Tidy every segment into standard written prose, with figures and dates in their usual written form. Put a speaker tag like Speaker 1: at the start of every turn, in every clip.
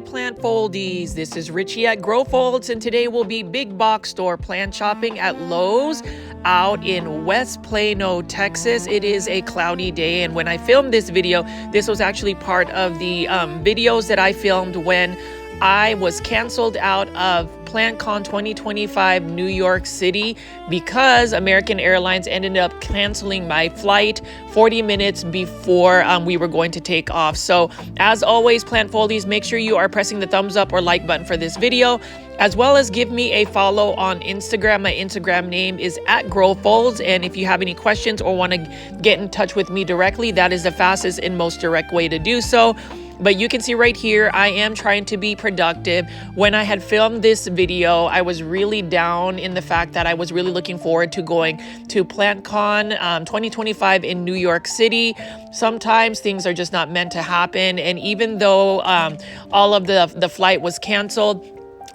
Speaker 1: plant foldies. This is Richie at Grow Folds, and today we'll be big box store plant shopping at Lowe's out in West Plano, Texas. It is a cloudy day, and when I filmed this video, this was actually part of the videos that I filmed when I was canceled out of PlantCon 2025 New York City because American Airlines ended up canceling my flight 40 minutes before we were going to take off. So as always, plant foldies, make sure you are pressing the thumbs up or like button for this video, as well as give me a follow on Instagram. My Instagram name is at Grow Folds, and if you have any questions or want to get in touch with me directly, that is the fastest and most direct way to do so. But you can see right here, I am trying to be productive. When I had filmed this video, I was really down in the fact that I was really looking forward to going to PlantCon 2025 in New York City. Sometimes things are just not meant to happen. And even though all of the flight was canceled,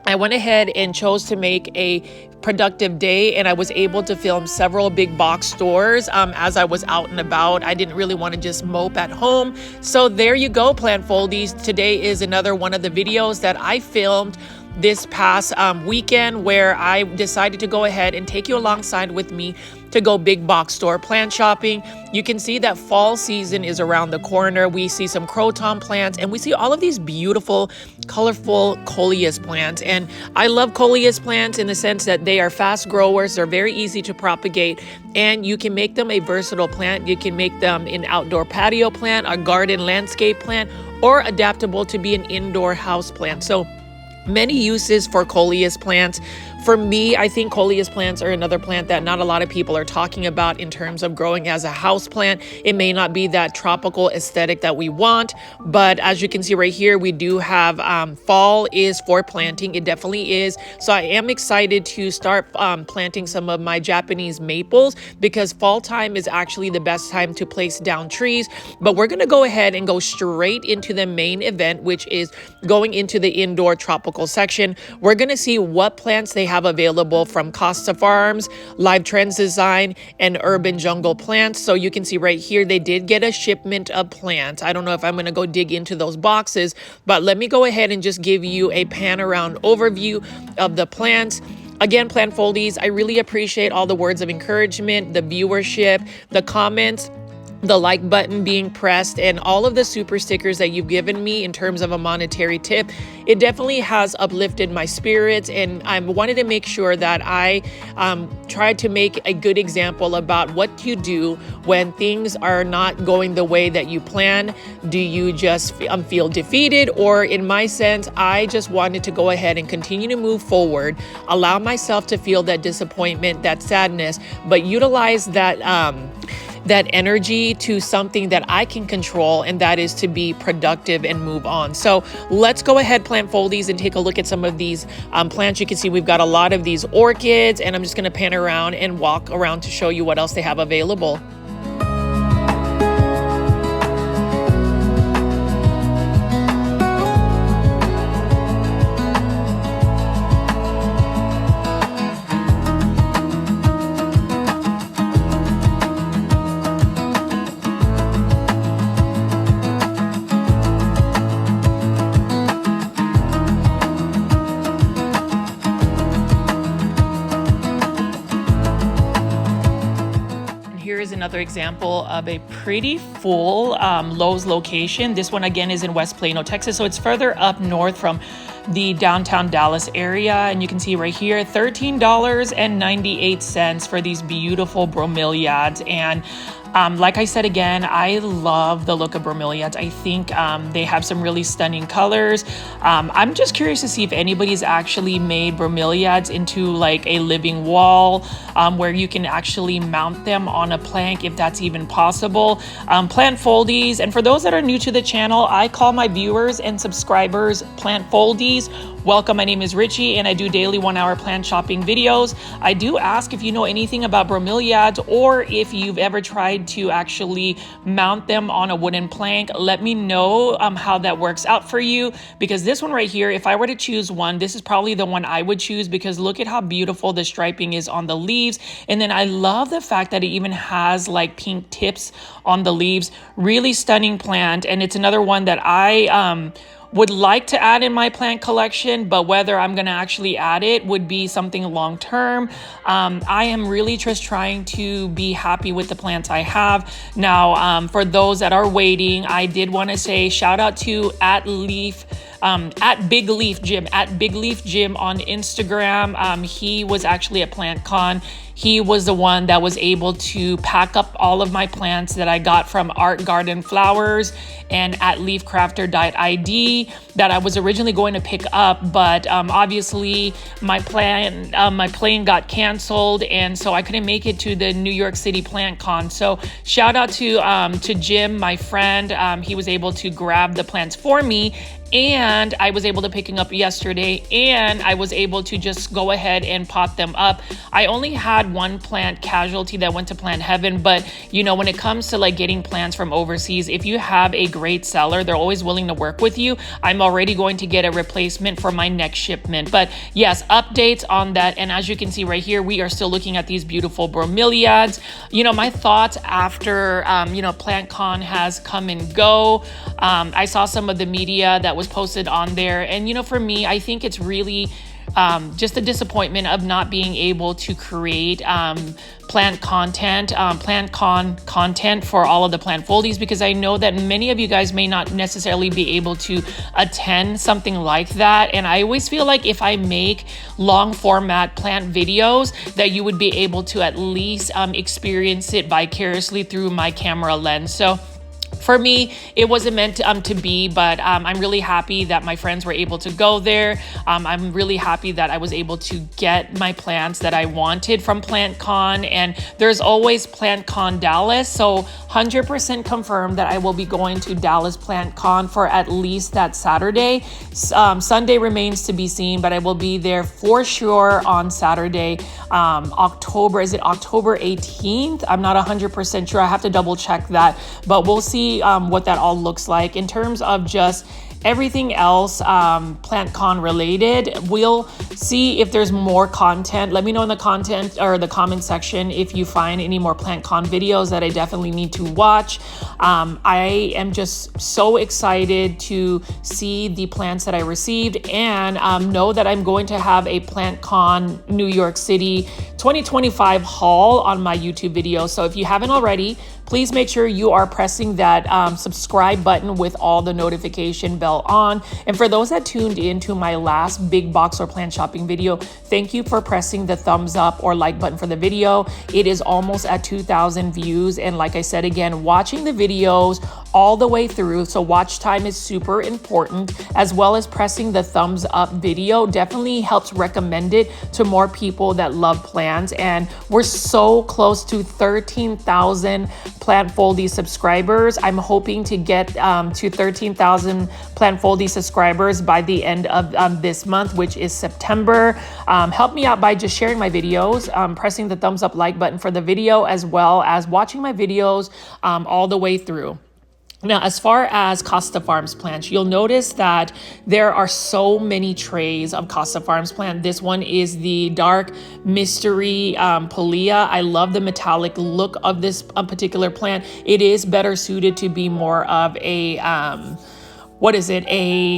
Speaker 1: I went ahead and chose to make a productive day, and I was able to film several big box stores as I was out and about. I didn't really want to just mope at home. So there you go, plant foldies. Today is another one of the videos that I filmed this past weekend, where I decided to go ahead and take you alongside with me to go big box store plant shopping. You can see that fall season is around the corner. We see some croton plants, and we see all of these beautiful, colorful coleus plants. And I love coleus plants in the sense that they are fast growers. They're very easy to propagate, and you can make them a versatile plant. You can make them an outdoor patio plant, a garden landscape plant, or adaptable to be an indoor house plant. So many uses for coleus plants. For me, I think coleus plants are another plant that not a lot of people are talking about in terms of growing as a house plant. It may not be that tropical aesthetic that we want, but as you can see right here, we do have fall is for planting. It definitely is. So I am excited to start planting some of my Japanese maples, because fall time is actually the best time to place down trees. But we're going to go ahead and go straight into the main event, which is going into the indoor tropical section. We're going to see what plants they have available from Costa Farms, Live Trends Design, and Urban Jungle Plants. So you can see right here, they did get a shipment of plants. I don't know if I'm going to go dig into those boxes, but let me go ahead and just give you a pan around overview of the plants. Again, plant foldies, I really appreciate all the words of encouragement, the viewership, the comments, the like button being pressed, and all of the super stickers that you've given me in terms of a monetary tip. It definitely has uplifted my spirits, and I wanted to make sure that I tried to make a good example about what you do when things are not going the way that you plan. Do you just feel defeated? Or in my sense, I just wanted to go ahead and continue to move forward, allow myself to feel that disappointment, that sadness, but utilize that energy to something that I can control, and that is to be productive and move on. So let's go ahead, plant foldies, and take a look at some of these plants. You can see we've got a lot of these orchids, and I'm just gonna pan around and walk around to show you what else they have available. Here's another example of a pretty full Lowe's location. This one again is in West Plano, Texas, so it's further up north from the downtown Dallas area. And you can see right here, $13.98 for these beautiful bromeliads. And like I said again, I love the look of bromeliads. I think they have some really stunning colors. I'm just curious to see if anybody's actually made bromeliads into like a living wall where you can actually mount them on a plank, if that's even possible. Plant foldies, and for those that are new to the channel, I call my viewers and subscribers plant foldies. Welcome, my name is Richie, and I do daily 1-hour plant shopping videos. I do ask if you know anything about bromeliads, or if you've ever tried to actually mount them on a wooden plank. Let me know how that works out for you, because this one right here, if I were to choose one, this is probably the one I would choose, because look at how beautiful the striping is on the leaves. And then I love the fact that it even has like pink tips on the leaves. Really stunning plant, and it's another one that I would like to add in my plant collection, but whether I'm going to actually add it would be something long term. I am really just trying to be happy with the plants I have. Now, for those that are waiting, I did want to say shout out to at Big Leaf Gym on Instagram. He was actually at PlantCon. He was the one that was able to pack up all of my plants that I got from Art Garden Flowers and at leafcrafter.id that I was originally going to pick up, but obviously my plane got canceled, and so I couldn't make it to the New York City PlantCon. So shout out to Jim, my friend. He was able to grab the plants for me, and I was able to pick them up yesterday, and I was able to just go ahead and pot them up. I only had one plant casualty that went to Plant Heaven, but you know, when it comes to like getting plants from overseas, if you have a great seller, they're always willing to work with you. I'm already going to get a replacement for my next shipment. But yes, updates on that. And as you can see right here, we are still looking at these beautiful bromeliads. You know, my thoughts after, you know, PlantCon has come and go. I saw some of the media that was posted on there. And, you know, for me, I think it's really just a disappointment of not being able to create PlantCon content for all of the plant foldies, because I know that many of you guys may not necessarily be able to attend something like that. And I always feel like if I make long format plant videos, that you would be able to at least experience it vicariously through my camera lens. So for me, it wasn't meant to be, but I'm really happy that my friends were able to go there. I'm really happy that I was able to get my plants that I wanted from PlantCon, and there's always PlantCon Dallas, so 100% confirmed that I will be going to Dallas PlantCon for at least that Saturday. Sunday remains to be seen, but I will be there for sure on Saturday. October 18th? I'm not 100% sure. I have to double check that, but we'll see what that all looks like. In terms of just everything else PlantCon related, we'll see if there's more content. Let me know in the content or the comment section if you find any more PlantCon videos that I definitely need to watch. I am just so excited to see the plants that I received, and know that I'm going to have a PlantCon New York City 2025 haul on my YouTube video. So if you haven't already, please make sure you are pressing that subscribe button with all the notification bell on. And for those that tuned in to my last big box or plant shopping video, thank you for pressing the thumbs up or like button for the video. It is almost at 2,000 views. And like I said, again, watching the videos all the way through, so watch time is super important, as well as pressing the thumbs up video definitely helps recommend it to more people that love plants. And we're so close to 13,000 Plant Foldy subscribers. I'm hoping to get to 13,000 Plant Foldy subscribers by the end of this month, which is September. Help me out by just sharing my videos, pressing the thumbs up like button for the video, as well as watching my videos all the way through. Now, as far as Costa Farms plants, you'll notice that there are so many trays of Costa Farms plant. This one is the dark mystery Polea. I love the metallic look of this particular plant. It is better suited to be more of a, a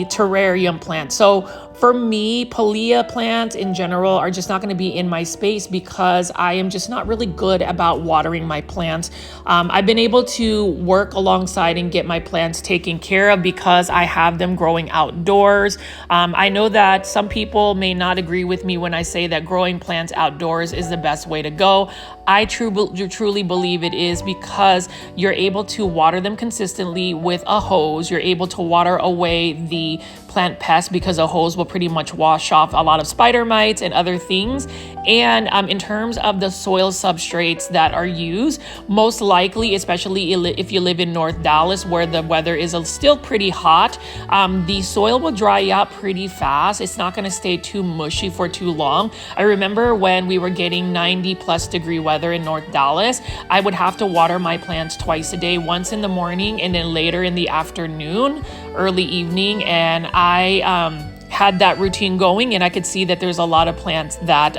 Speaker 1: terrarium plant. So for me, Polea plants in general are just not going to be in my space because I am just not really good about watering my plants. I've been able to work alongside and get my plants taken care of because I have them growing outdoors. I know that some people may not agree with me when I say that growing plants outdoors is the best way to go. I truly believe it is, because you're able to water them consistently with a hose. You're able to water away the plant pests because a hose will pretty much wash off a lot of spider mites and other things. And in terms of the soil substrates that are used, most likely, especially if you live in North Dallas where the weather is still pretty hot, the soil will dry out pretty fast. It's not going to stay too mushy for too long. I remember when we were getting 90+ degree weather in North Dallas, I would have to water my plants twice a day, once in the morning and then later in the afternoon, early evening. And I had that routine going, and I could see that there's a lot of plants that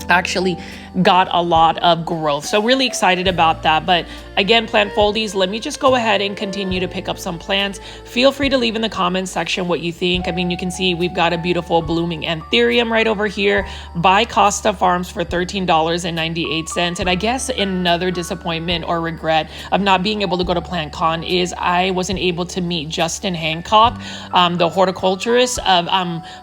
Speaker 1: actually got a lot of growth. So really excited about that. But Again, plant foldies, let me just go ahead and continue to pick up some plants. Feel free to leave in the comments section what you think. I mean, you can see we've got a beautiful blooming anthurium right over here by Costa Farms for $13.98. And I guess another disappointment or regret of not being able to go to PlantCon is I wasn't able to meet Justin Hancock, the horticulturist of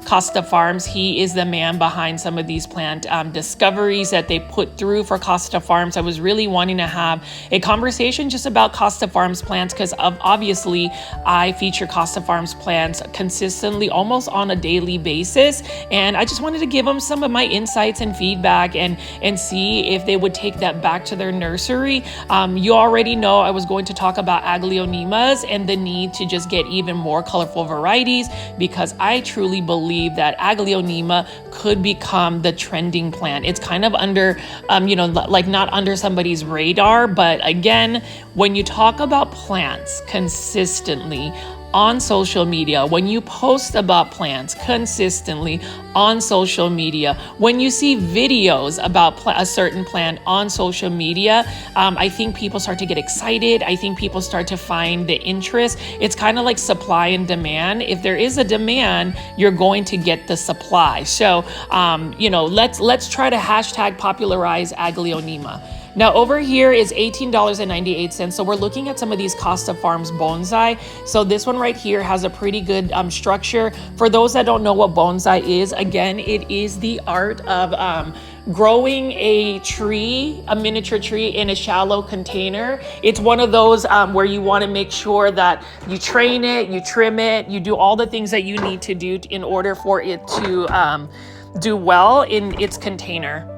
Speaker 1: Costa Farms. He is the man behind some of these plant discoveries that they put through for Costa Farms. I was really wanting to have a conversation just about Costa Farms plants because obviously I feature Costa Farms plants consistently, almost on a daily basis. And I just wanted to give them some of my insights and feedback and see if they would take that back to their nursery. You already know I was going to talk about aglaonemas and the need to just get even more colorful varieties, because I truly believe that aglaonema could become the trending plant. It's kind of under, like not under somebody's radar, but again, when you talk about plants consistently on social media, when you post about plants consistently on social media, when you see videos about a certain plant on social media, I think people start to get excited. I think people start to find the interest. It's kind of like supply and demand. If there is a demand, you're going to get the supply. So, let's try to hashtag popularize aglaonema. Now over here is $18.98. So we're looking at some of these Costa Farms bonsai. So this one right here has a pretty good structure. For those that don't know what bonsai is, again, it is the art of growing a tree, a miniature tree in a shallow container. It's one of those where you want to make sure that you train it, you trim it, you do all the things that you need to do in order for it to do well in its container.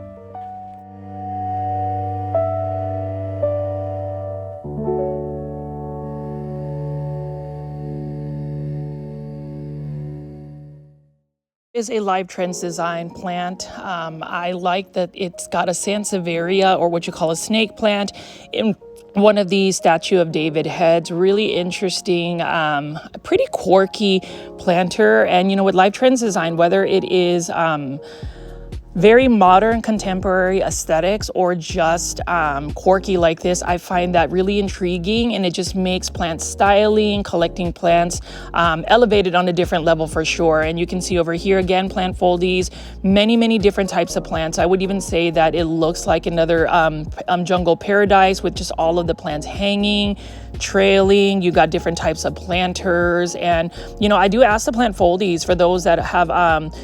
Speaker 1: Is a Live Trends design plant. I like that it's got a sansevieria, or what you call a snake plant, in one of these Statue of David heads. Really interesting, pretty quirky planter. And with Live Trends design, whether it is very modern contemporary aesthetics or just quirky like this, I find that really intriguing, and it just makes plant styling, collecting plants elevated on a different level for sure. And you can see over here again, plant foldies, many different types of plants. I would even say that it looks like another jungle paradise with just all of the plants hanging, trailing. You got different types of planters. And I do ask the plant foldies, for those that have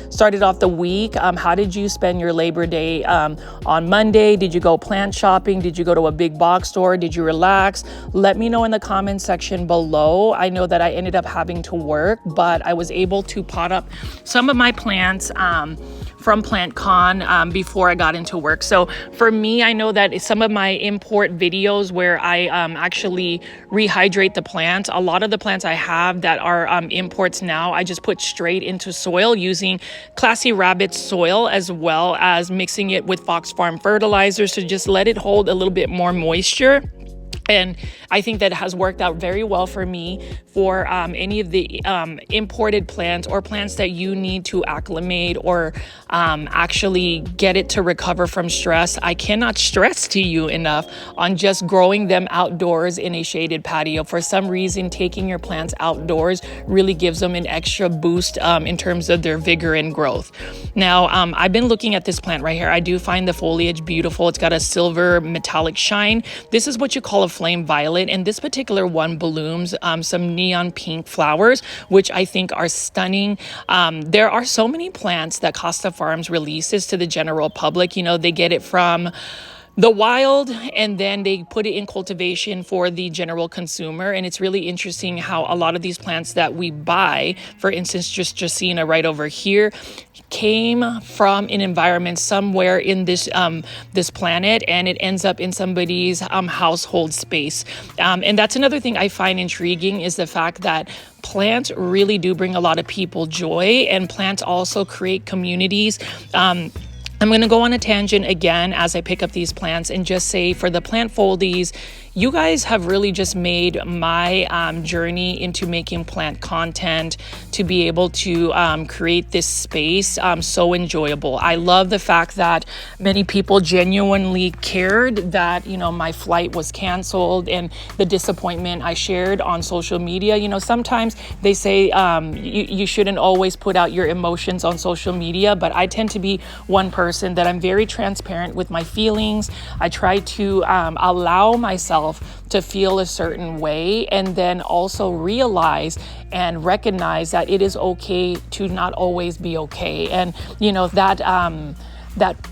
Speaker 1: started off the week, how did you spend your Labor Day on Monday? Did you go plant shopping? Did you go to a big box store? Did you relax? Let me know in the comment section below. I know that I ended up having to work, but I was able to pot up some of my plants from PlantCon before I got into work. So for me, I know that some of my import videos where I actually rehydrate the plants, a lot of the plants I have that are imports now, I just put straight into soil using Classy Rabbit soil, as well as mixing it with Fox Farm fertilizers to just let it hold a little bit more moisture. And I think that has worked out very well for me for any of the imported plants or plants that you need to acclimate or actually get it to recover from stress. I cannot stress to you enough on just growing them outdoors in a shaded patio. For some reason, taking your plants outdoors really gives them an extra boost in terms of their vigor and growth. Now, I've been looking at this plant right here. I do find the foliage beautiful. It's got a silver metallic shine. This is what you call a flame violet, and this particular one blooms some neon pink flowers, which I think are stunning. There are so many plants that Costa Farms releases to the general public. They get it from the wild, and then they put it in cultivation for the general consumer. And it's really interesting how a lot of these plants that we buy, for instance, just Dracaena right over here, came from an environment somewhere in this planet, and it ends up in somebody's household space. And that's another thing I find intriguing, is the fact that plants really do bring a lot of people joy, and plants also create communities. I'm going to go on a tangent again as I pick up these plants and just say, for the plant foldies, you guys have really just made my journey into making plant content, to be able to create this space so enjoyable. I love the fact that many people genuinely cared that, you know, my flight was canceled and the disappointment I shared on social media. You know, sometimes they say you shouldn't always put out your emotions on social media, but I tend to be one person that I'm very transparent with my feelings. I try to allow myself to feel a certain way, and then also realize and recognize that it is okay to not always be okay. And you know, that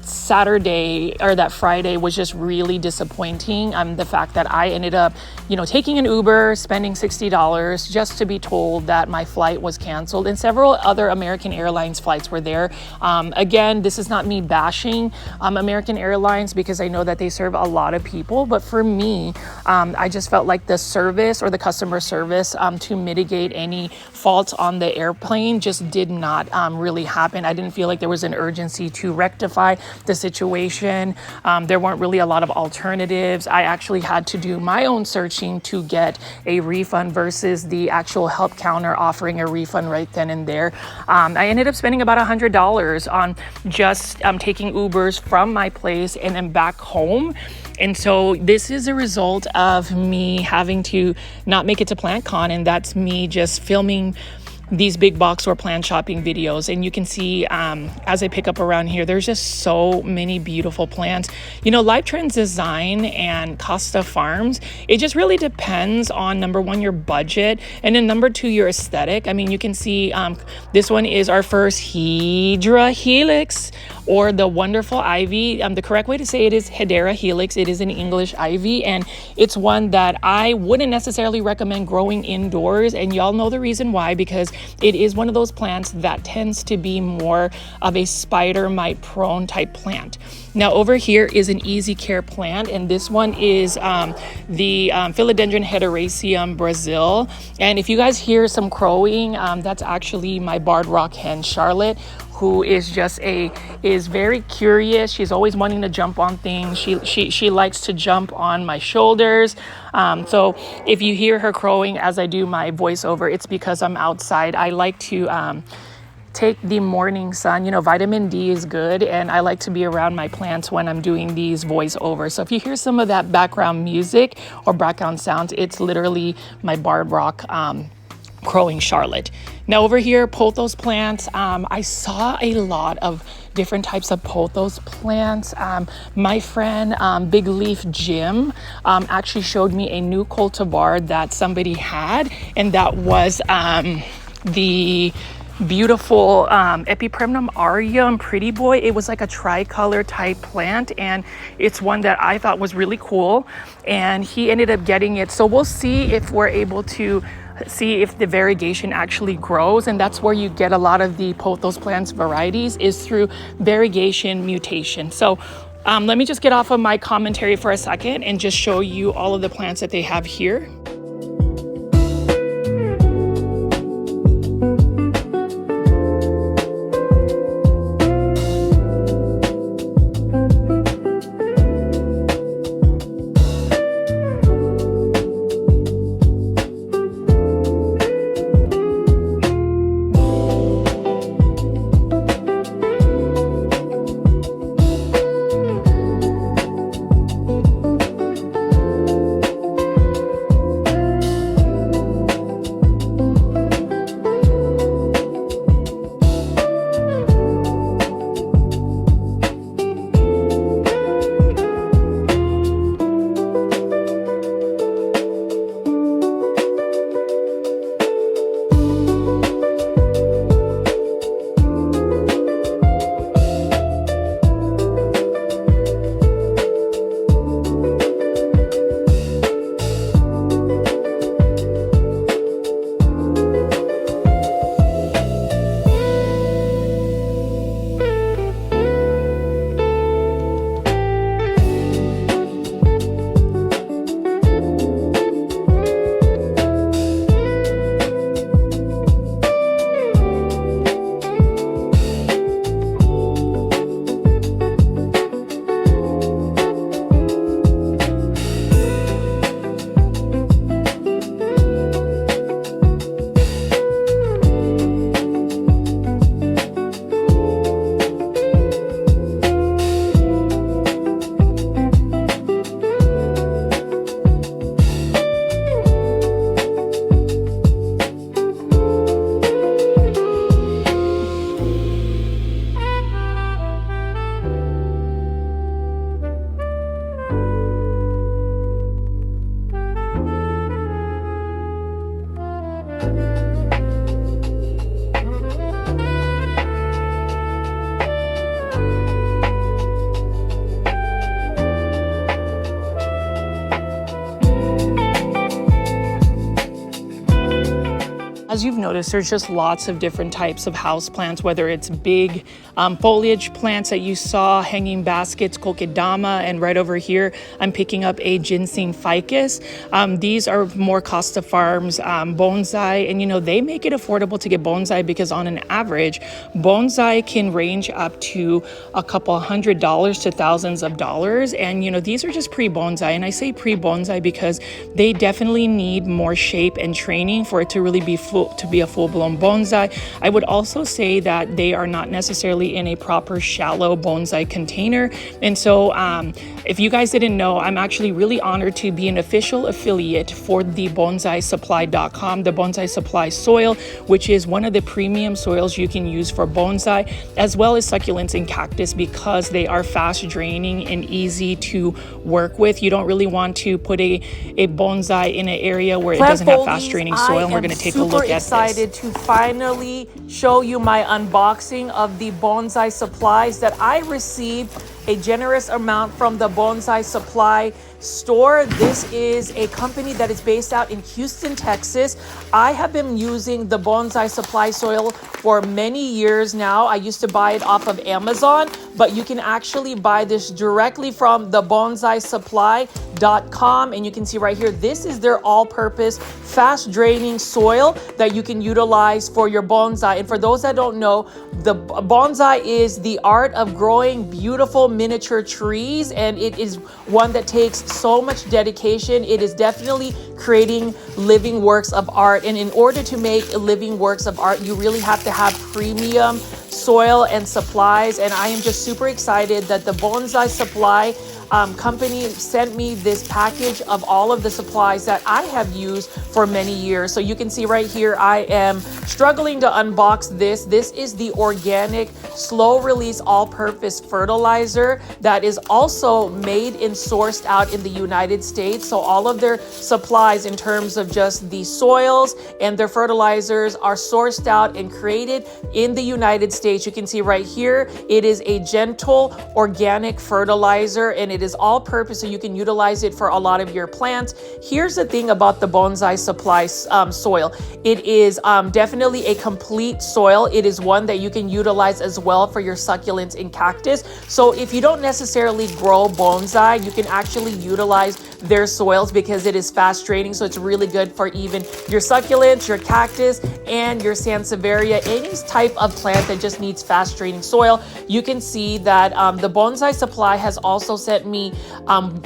Speaker 1: Saturday or that Friday was just really disappointing. The fact that I ended up, you know, taking an Uber, spending $60 just to be told that my flight was canceled, and several other American Airlines flights were there. Again, this is not me bashing American Airlines, because I know that they serve a lot of people, but for me, I just felt like the service or the customer service to mitigate any faults on the airplane just did not really happen. I didn't feel like there was an urgency to rectify the situation. There weren't really a lot of alternatives. I actually had to do my own searching to get a refund versus the actual help counter offering a refund right then and there. I ended up spending about $100 on just taking Ubers from my place and then back home. And so this is a result of me having to not make it to PlantCon, and that's me just filming these big box store plant shopping videos. And you can see as I pick up around here, there's just so many beautiful plants. You know, Life Trends Design and Costa Farms, it just really depends on, number one, your budget, and then number two, your aesthetic. I mean, you can see this one is our first Hedera Helix, or the wonderful ivy. The correct way to say it is Hedera Helix. It is an English ivy, and it's one that I wouldn't necessarily recommend growing indoors. And y'all know the reason why, because it is one of those plants that tends to be more of a spider mite prone type plant. Now over here is an easy care plant, and this one is the Philodendron Hederaceum Brazil. And if you guys hear some crowing, that's actually my barred rock hen Charlotte, who is very curious. She's always wanting to jump on things. She likes to jump on my shoulders. So if you hear her crowing as I do my voiceover, it's because I'm outside. I like to take the morning sun. You know, vitamin D is good, and I like to be around my plants when I'm doing these voiceovers. So if you hear some of that background music or background sounds, it's literally my barred rock crowing Charlotte. Now over here, pothos plants. I saw a lot of different types of pothos plants. My friend Big Leaf Jim actually showed me a new cultivar that somebody had, and that was the beautiful Epipremnum aureum Pretty Boy. It was like a tricolor type plant, and it's one that I thought was really cool, and he ended up getting it. So we'll see if we're able to see if the variegation actually grows, and that's where you get a lot of the pothos plants varieties, is through variegation mutation. So let me just get off of my commentary for a second and just show you all of the plants that they have here. As you've noticed, there's just lots of different types of house plants, whether it's big foliage plants that you saw, hanging baskets, kokedama, and right over here, I'm picking up a ginseng ficus. These are more Costa Farms bonsai, and you know, they make it affordable to get bonsai because on an average, bonsai can range up to a couple $100s to thousands of dollars. And you know, these are just pre-bonsai, and I say pre-bonsai because they definitely need more shape and training for it to really be a full-blown bonsai. I would also say that they are not necessarily in a proper shallow bonsai container. And so if you guys didn't know, I'm actually really honored to be an official affiliate for the BonsaiSupply.com, the Bonsai Supply soil, which is one of the premium soils you can use for bonsai, as well as succulents and cactus, because they are fast draining and easy to work with. You don't really want to put a bonsai in an area where it doesn't have fast draining soil. And we're going to take a look at this. I'm super excited to finally show you my unboxing of the bonsai supplies that I received a generous amount from the Bonsai Supply store. This is a company that is based out in Houston, Texas. I have been using the Bonsai Supply soil for many years now. I used to buy it off of Amazon, but you can actually buy this directly from the BonsaiSupply.com. And you can see right here, this is their all-purpose, fast-draining soil that you can utilize for your bonsai. And for those that don't know, the bonsai is the art of growing beautiful miniature trees, and it is one that takes so much dedication. It is definitely creating living works of art, and in order to make living works of art, you really have to have premium soil and supplies. And I am just super excited that the Bonsai Supply company sent me this package of all of the supplies that I have used for many years. So you can see right here, I am struggling to unbox this. This is the organic slow release all-purpose fertilizer that is also made and sourced out in the United States. So all of their supplies in terms of just the soils and their fertilizers are sourced out and created in the United States. You can see right here, it is a gentle organic fertilizer, and it is all purpose, so you can utilize it for a lot of your plants. Here's the thing about the Bonsai Supply soil. It is definitely a complete soil. It is one that you can utilize as well for your succulents and cactus. So if you don't necessarily grow bonsai, you can actually utilize their soils because it is fast draining. So it's really good for even your succulents, your cactus, and your sansevieria, any type of plant that just needs fast draining soil. You can see that the Bonsai Supply has also sent me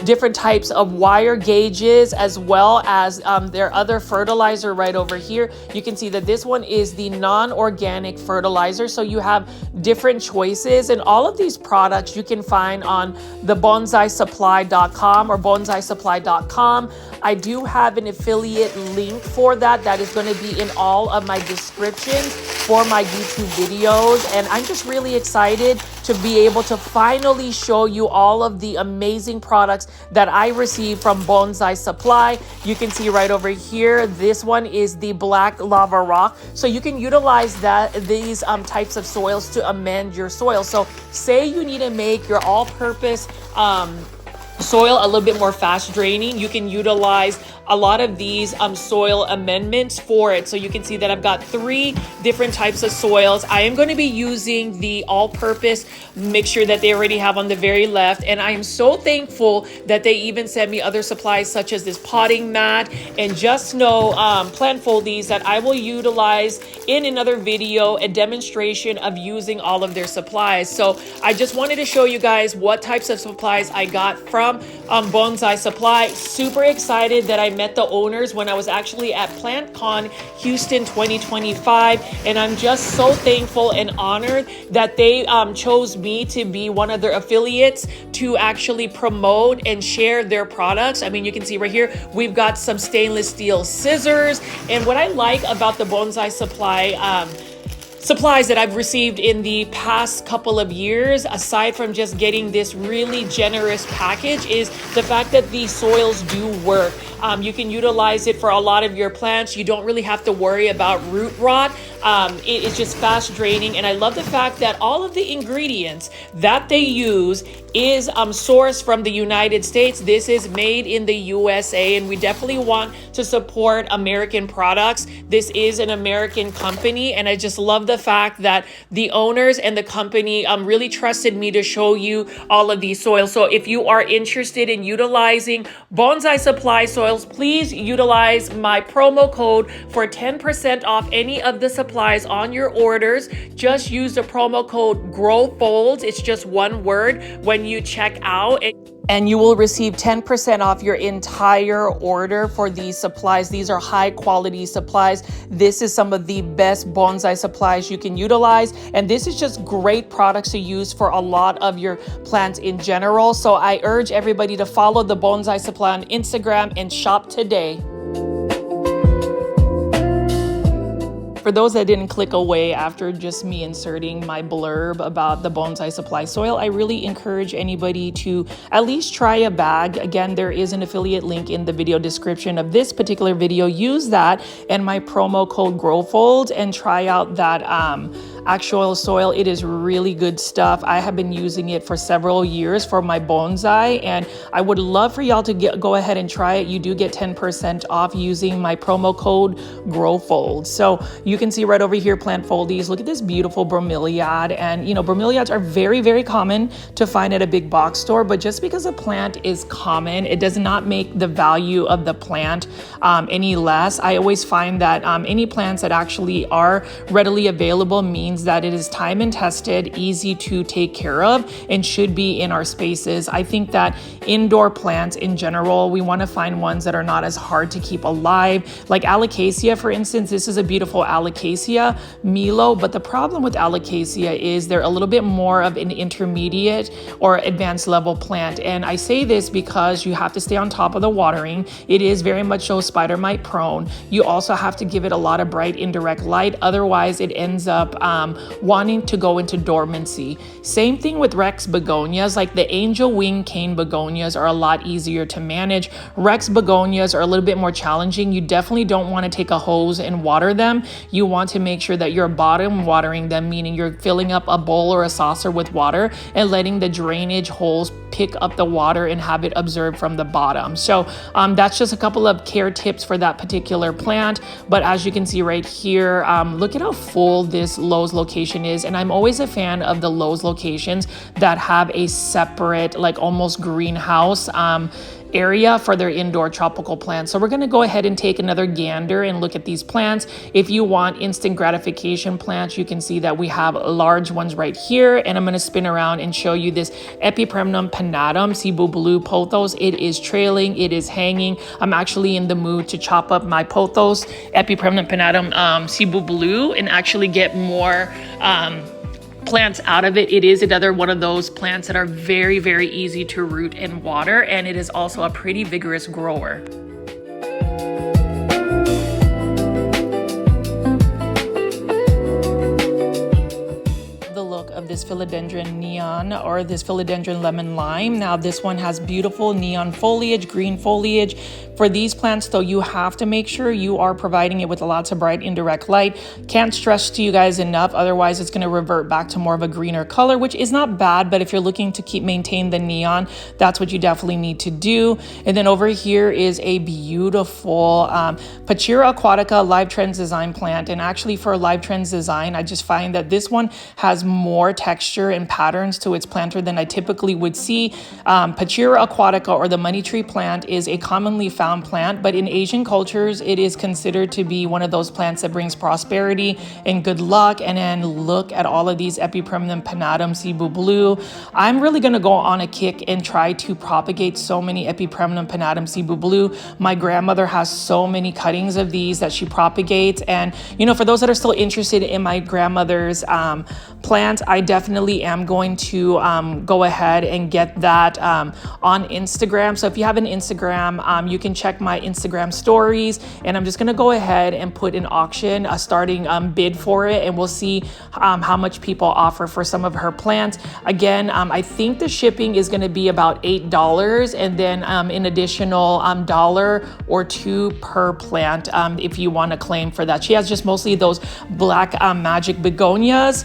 Speaker 1: different types of wire gauges, as well as their other fertilizer right over here. You can see that this one is the non-organic fertilizer. So you have different choices, and all of these products you can find on the BonsaiSupply.com or BonsaiSupply.com. I do have an affiliate link for that is going to be in all of my descriptions for my YouTube videos. And I'm just really excited to be able to finally show you all of the amazing products that I received from Bonsai Supply. You can see right over here, this one is the black lava rock. So you can utilize these types of soils to amend your soil. So say you need to make your all-purpose soil a little bit more fast draining, you can utilize a lot of these soil amendments for it. So you can see that I've got 3 different types of soils. I am going to be using the all-purpose mixture that they already have on the very left, and I am so thankful that they even sent me other supplies such as this potting mat and Just Know plant foldies that I will utilize in another video, a demonstration of using all of their supplies. So I just wanted to show you guys what types of supplies I got from Bonsai Supply. Super excited that I met the owners when I was actually at PlantCon Houston 2025, and I'm just so thankful and honored that they chose me to be one of their affiliates to actually promote and share their products. I mean, you can see right here, we've got some stainless steel scissors, and what I like about the Bonsai Supply supplies that I've received in the past couple of years, aside from just getting this really generous package, is the fact that these soils do work. You can utilize it for a lot of your plants. You don't really have to worry about root rot. It is just fast draining, and I love the fact that all of the ingredients that they use is sourced from the United States. This is made in the USA, and we definitely want to support American products. This is an American company, and I just love the fact that the owners and the company really trusted me to show you all of these soils. So if you are interested in utilizing Bonsai Supply soils, please utilize my promo code for 10% off any of the supplies on your orders. Just use the promo code GROWFOLDS. It's just one word when you check out, and you will receive 10% off your entire order for these supplies. These are high quality supplies. This is some of the best bonsai supplies you can utilize, and this is just great products to use for a lot of your plants in general. So I urge everybody to follow the Bonsai Supply on Instagram and shop today. For those that didn't click away after just me inserting my blurb about the Bonsai Supply soil, I really encourage anybody to at least try a bag. Again, there is an affiliate link in the video description of this particular video. Use that and my promo code GROWFOLD and try out that actual soil. It is really good stuff. I have been using it for several years for my bonsai, and I would love for y'all to go ahead and try it. You do get 10% off using my promo code GROWFOLD. So you can see right over here, plant foldies. Look at this beautiful bromeliad. And you know, bromeliads are very, very common to find at a big box store, but just because a plant is common, it does not make the value of the plant any less. I always find that any plants that actually are readily available means that it is time and tested, easy to take care of, and should be in our spaces. I think that indoor plants in general, we want to find ones that are not as hard to keep alive. Like alocasia, for instance, this is a beautiful alocasia Milo, but the problem with alocasia is they're a little bit more of an intermediate or advanced level plant. And I say this because you have to stay on top of the watering. It is very much so spider mite prone. You also have to give it a lot of bright indirect light. Otherwise, it ends up wanting to go into dormancy. Same thing with Rex begonias. Like the angel wing cane begonias are a lot easier to manage. Rex begonias are a little bit more challenging. You definitely don't want to take a hose and water them. You want to make sure that you're bottom watering them, meaning you're filling up a bowl or a saucer with water and letting the drainage holes pick up the water and have it absorbed from the bottom. So that's just a couple of care tips for that particular plant. But as you can see right here, look at how full this Lowe's location is. And I'm always a fan of the Lowe's locations that have a separate, like almost greenhouse area for their indoor tropical plants. So we're going to go ahead and take another gander and look at these plants. If you want instant gratification plants, you can see that we have large ones right here, and I'm going to spin around and show you this Epipremnum pinnatum Cebu Blue pothos. It is trailing, it is hanging. I'm actually in the mood to chop up my pothos Epipremnum pinnatum Cebu Blue and actually get more plants out of it. It is another one of those plants that are very, very easy to root and water, and it is also a pretty vigorous grower. Of this philodendron neon or this philodendron lemon lime. Now this one has beautiful neon foliage, green foliage. For these plants though, you have to make sure you are providing it with lots of bright indirect light. Can't stress to you guys enough, otherwise it's going to revert back to more of a greener color, which is not bad, but if you're looking to maintain the neon, that's what you definitely need to do. And then over here is a beautiful Pachira aquatica Live Trends design plant. And actually for Live Trends design, I just find that this one has more texture and patterns to its planter than I typically would see. Pachira aquatica, or the money tree plant, is a commonly found plant, but in Asian cultures, it is considered to be one of those plants that brings prosperity and good luck. And then look at all of these Epipremnum pinnatum Cebu Blue. I'm really going to go on a kick and try to propagate so many Epipremnum pinnatum Cebu Blue. My grandmother has so many cuttings of these that she propagates. And, you know, for those that are still interested in my grandmother's plants, I definitely am going to go ahead and get that on Instagram. So if you have an Instagram, you can check my Instagram stories, and I'm just going to go ahead and put an auction, a starting bid for it, and we'll see how much people offer for some of her plants. Again, I think the shipping is going to be about $8, and then an additional $1 or $2 per plant if you want to claim for that. She has just mostly those black magic begonias,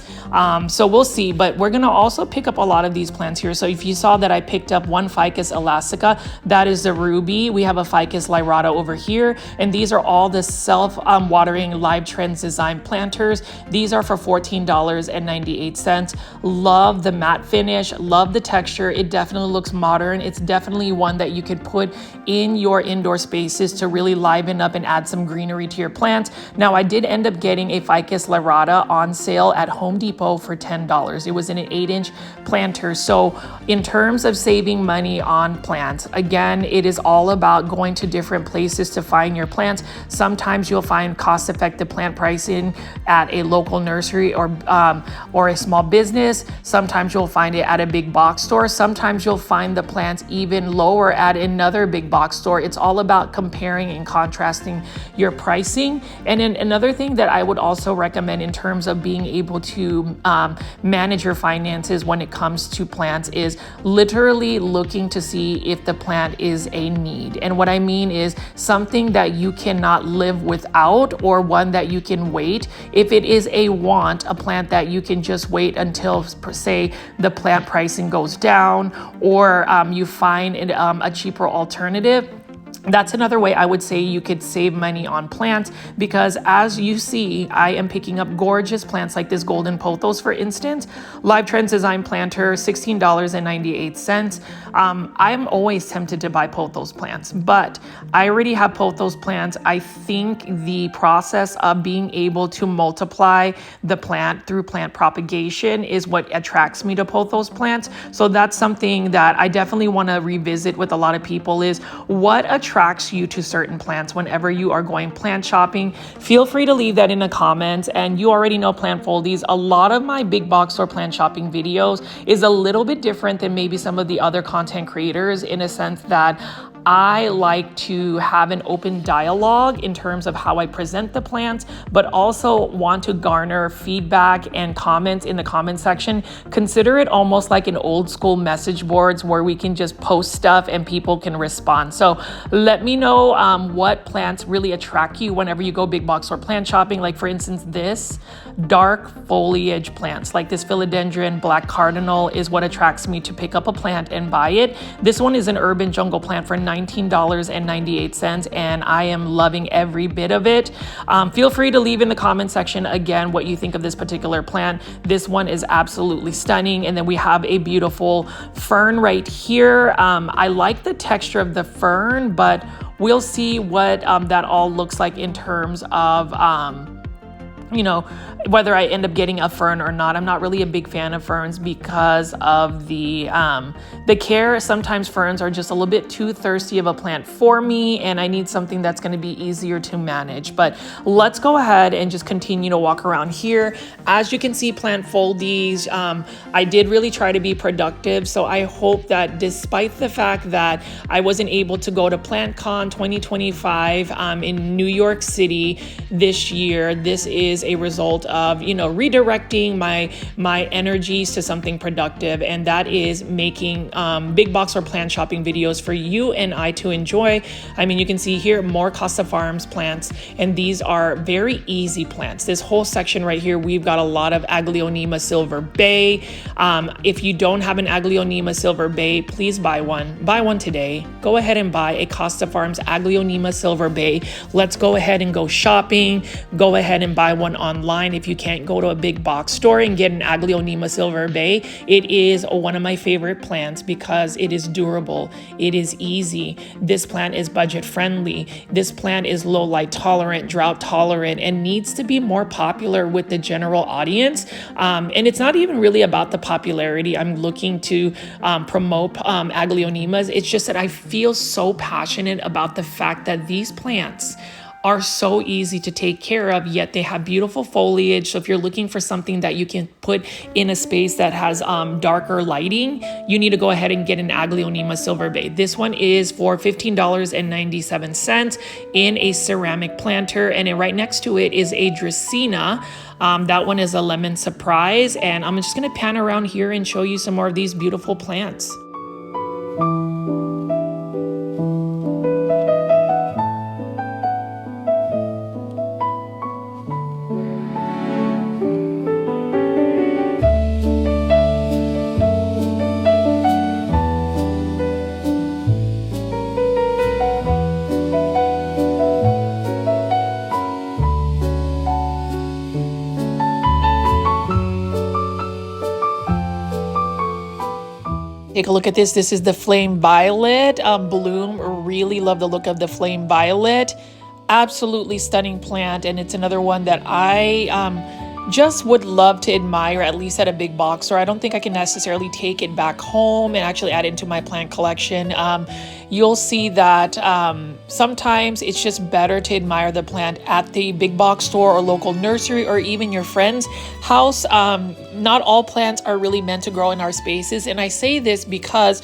Speaker 1: so we'll see. But we're going to also pick up a lot of these plants here. So if you saw that I picked up one Ficus elastica, that is the ruby. We have a Ficus lyrata over here, and these are all the self-watering Live Trends design planters. These are for $14.98. Love the matte finish, love the texture. It definitely looks modern. It's definitely one that you could put in your indoor spaces to really liven up and add some greenery to your plants. Now, I did end up getting a Ficus lyrata on sale at Home Depot for $10. It was in an 8-inch planter. So in terms of saving money on plants, again, it is all about going to different places to find your plants. Sometimes you'll find cost-effective plant pricing at a local nursery or a small business. Sometimes you'll find it at a big box store. Sometimes you'll find the plants even lower at another big box store. It's all about comparing and contrasting your pricing. And then another thing that I would also recommend in terms of being able to manage your finances when it comes to plants is literally looking to see if the plant is a need. And what I mean is something that you cannot live without, or one that you can wait. If it is a want, a plant that you can just wait until, say, the plant pricing goes down, or you find a cheaper alternative. That's another way I would say you could save money on plants, because as you see, I am picking up gorgeous plants like this golden pothos, for instance. Live Trends Design Planter, $16.98. I'm always tempted to buy pothos plants, but I already have pothos plants. I think the process of being able to multiply the plant through plant propagation is what attracts me to pothos plants. So that's something that I definitely want to revisit with a lot of people, is what attracts you to certain plants whenever you are going plant shopping. Feel free to leave that in the comments. And you already know, plant foldies, a lot of my big box store plant shopping videos is a little bit different than maybe some of the other content creators, in a sense that I like to have an open dialogue in terms of how I present the plants, but also want to garner feedback and comments in the comment section. Consider it almost like an old school message boards where we can just post stuff and people can respond. So let me know what plants really attract you whenever you go big box or plant shopping. Like for instance, this dark foliage plants like this philodendron black cardinal is what attracts me to pick up a plant and buy it. This one is an urban jungle plant for $19.98, and I am loving every bit of it. Feel free to leave in the comment section again what you think of this particular plant. This one is absolutely stunning. And then we have a beautiful fern right here. I like the texture of the fern, but we'll see what that all looks like in terms of whether I end up getting a fern or not. I'm not really a big fan of ferns because of the care. Sometimes ferns are just a little bit too thirsty of a plant for me, and I need something that's going to be easier to manage. But let's go ahead and just continue to walk around here. As you can see, plant foldies, I did really try to be productive. So I hope that despite the fact that I wasn't able to go to PlantCon 2025 in New York City this year, this is a result of redirecting my energies to something productive, and that is making big box or plant shopping videos for you and I to enjoy. I mean, you can see here more Costa Farms plants, and these are very easy plants. This whole section right here, we've got a lot of Aglaonema Silver Bay. If you don't have an Aglaonema Silver Bay, please buy one. Buy one today. Go ahead and buy a Costa Farms Aglaonema Silver Bay. Let's go ahead and go shopping. Go ahead and buy one online. If you can't go to a big box store and get an Aglaonema Silver Bay, it is one of my favorite plants because it is durable. It is easy. This plant is budget friendly. This plant is low light tolerant, drought tolerant, and needs to be more popular with the general audience. And it's not even really about the popularity. I'm looking to promote Aglaonemas. It's just that I feel so passionate about the fact that these plants are so easy to take care of, yet they have beautiful foliage. So if you're looking for something that you can put in a space that has darker lighting, you need to go ahead and get an Aglaonema Silver Bay. This one is for $15.97 in a ceramic planter, and right next to it is a Dracaena. That one is a Lemon Surprise, and I'm just gonna pan around here and show you some more of these beautiful plants. Take a look at this. This is the Flame Violet bloom. Really love the look of the Flame Violet. Absolutely stunning plant, and it's another one that I just would love to admire, at least at a big box store. I don't think I can necessarily take it back home and actually add it into my plant collection. You'll see that sometimes it's just better to admire the plant at the big box store or local nursery or even your friend's house. Not all plants are really meant to grow in our spaces, and I say this because